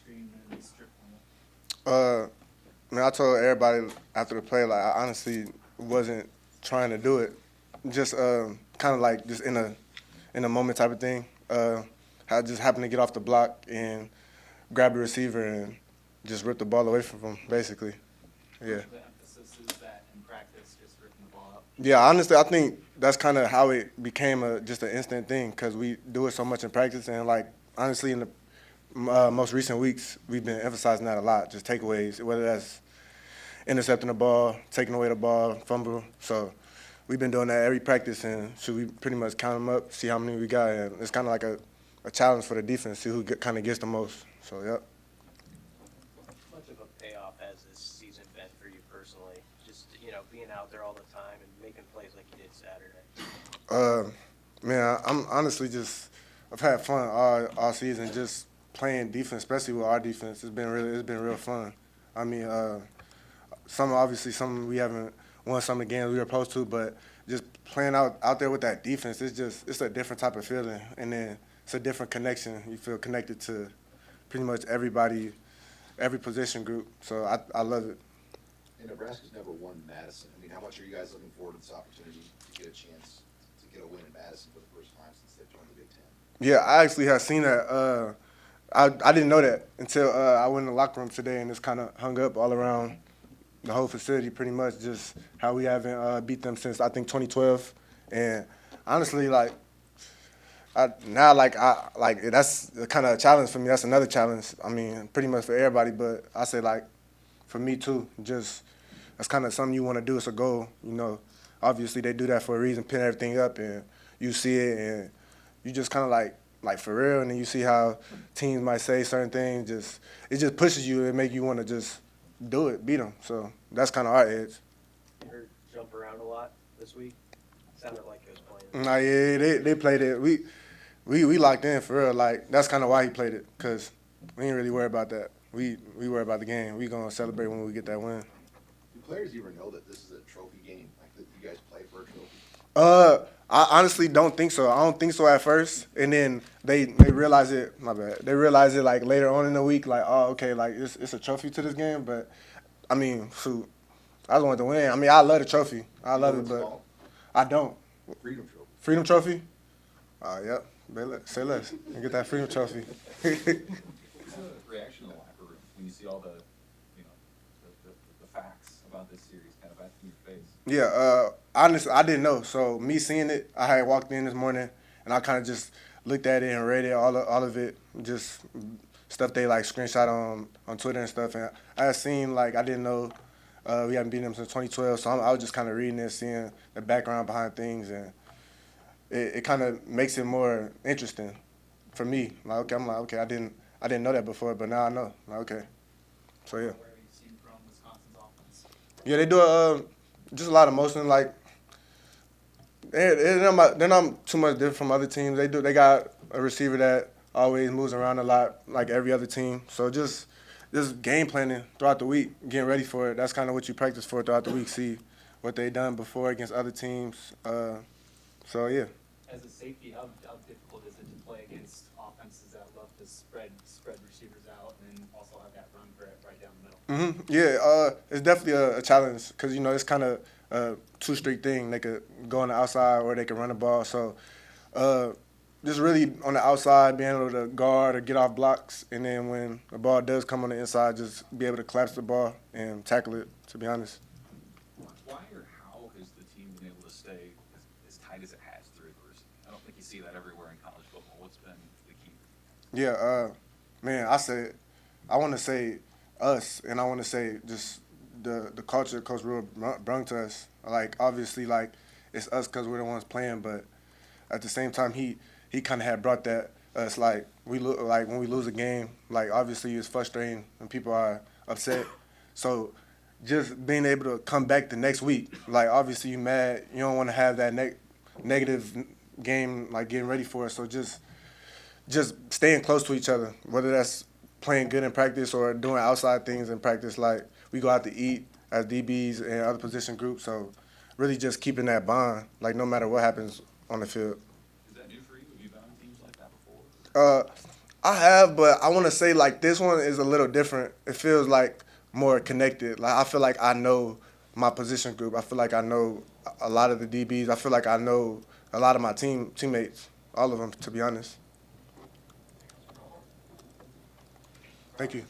screen and strip Uh, Man, I told everybody after the play, like, I honestly wasn't trying to do it. Just kind of like just in a moment type of thing. I just happened to get off the block and grab the receiver and just rip the ball away from him, basically. How Yeah. much of the emphasis is that in practice, just ripping the ball up? Yeah, honestly, I think that's kind of how it became just an instant thing because we do it so much in practice and like honestly in the most recent weeks we've been emphasizing that a lot. Just takeaways, whether that's intercepting the ball, taking away the ball, fumble. So we've been doing that every practice, and should we pretty much count them up, see how many we got, and it's kind of like a challenge for the defense, see who kind of gets the most. So yep. How much of a payoff has this season been for you personally? Just, being out there all the time and making plays like you did Saturday. Uh, Man, I'm honestly just I've had fun all season just playing defense, especially with our defense. It's been real fun. I mean, some we haven't won some of the games we were supposed to, but just playing out there with that defense, it's a different type of feeling, and then it's a different connection. You feel connected to pretty much everybody, every position group. So I love it. And Nebraska's never won Madison. I mean, how much are you guys looking forward to this opportunity to get a chance to get a win in Madison for the first time since they've joined the Big Ten? Yeah, I actually have seen that. I didn't know that until I went in the locker room today, and it's kind of hung up all around the whole facility, pretty much just how we haven't beat them since I think 2012. And honestly, like like that's kind of a challenge for me. That's another challenge. I mean, pretty much for everybody, but I say like for me too. Just that's kind of something you want to do. It's a goal, you know. Obviously, they do that for a reason, pin everything up, and you see it, and you just kind of like for real, and then you see how teams might say certain things. It just pushes you and make you want to just do it, beat them. So that's kind of our edge. You heard jump around a lot this week. Sounded like it was playing. Nah, yeah, they played it. We locked in for real. Like that's kind of why he played it, cause we ain't really worry about that. We worry about the game. We gonna celebrate when we get that win. Do players even know that this is a trophy game? Like that you guys play for a trophy? I honestly don't think so. I don't think so at first, and then they realize it. My bad. They realize it like later on in the week. Like, oh, okay, like it's a trophy to this game. But I mean, shoot, I just want to win. I mean, I love the trophy. I You know love what it, it's but called? I don't. Freedom Trophy. Freedom trophy. Yep. Say less and get that freedom trophy. What's the reaction in the locker room when you see all the facts about this series kind of in your face? Yeah, honestly, I didn't know. So me seeing it, I had walked in this morning and I kind of just looked at it and read it, all of it, just stuff they like screenshot on Twitter and stuff. And I had seen like I didn't know we haven't beaten them since 2012, so I was just kind of reading it, seeing the background behind things, and it kind of makes it more interesting for me. Like okay, I'm like okay, I didn't know that before, but now I know. Like okay, so yeah. What have you seen from Wisconsin's offense? Yeah, they do just a lot of motion. Like they're not too much different from other teams. They got a receiver that always moves around a lot, like every other team. So just game planning throughout the week, getting ready for it. That's kind of what you practice for throughout the week. See what they done before against other teams. So yeah. As a safety, how difficult is it to play against offenses that love to spread receivers out and then also have that run threat right down the middle? Yeah, it's definitely a challenge because you know it's kind of a two-street thing. They could go on the outside or they could run the ball. So uh, just really on the outside, being able to guard or get off blocks, and then when the ball does come on the inside, just be able to collapse the ball and tackle it. To be honest. Why or how has the team been able to stay as tight as it has through adversity? I don't think you see that everywhere in college football. What's been the key? Yeah, man, I want to say us, and I want to say just the culture Coach Real brung to us. Like obviously, like it's us because we're the ones playing, but at the same time, he kind of had brought that us like like when we lose a game, like obviously it's frustrating when people are upset. So just being able to come back the next week, like obviously you mad, you don't want to have that negative game like getting ready for it. So just staying close to each other, whether that's playing good in practice or doing outside things in practice. Like we go out to eat as DBs and other position groups. So really just keeping that bond, like no matter what happens on the field. Is that new for you? Have you been on teams like that before? Uh, I have, but I want to say like this one is a little different. It feels like more connected. Like I feel like I know my position group. I feel like I know a lot of the DBs. I feel like I know a lot of my teammates, all of them, to be honest. Thank you.